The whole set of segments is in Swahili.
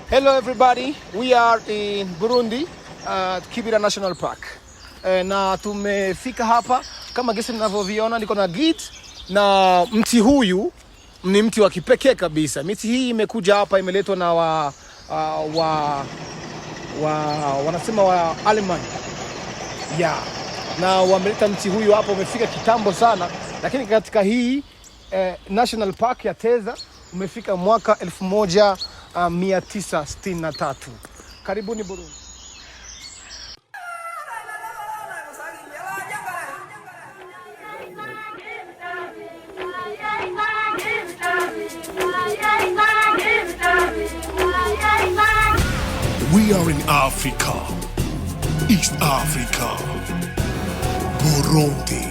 Hello everybody, we are in Burundi at Kibira National Park. Na tumefika hapa kama gesi mnavyoviona, niko na git na mti huyu ni mti wa kipekee kabisa. Miti hii imekuja hapa, imeletwa na wanasema wa Alman. Yeah. Na wameleta mti huyu hapa, umefika kitambo sana, lakini katika hii National Park ya Teza umefika mwaka 1963. Karibuni Burundi. We are in Africa, East Africa, Burundi.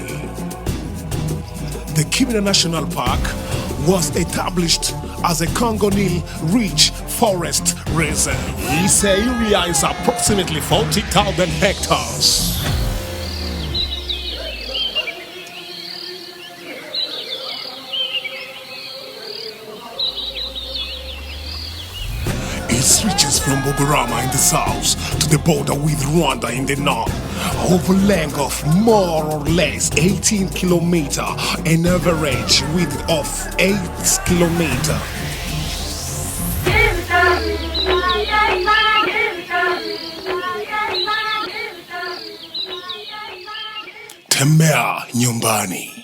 The Kibira National Park was established as a Congolese-rich forest reserve. Its area is approximately 40,000 hectares. It stretches from Burundi in the south to the border with Rwanda in the north, over a length of more or less 18 kilometers, an average width of 8 kilometers. Tembea nyumbani.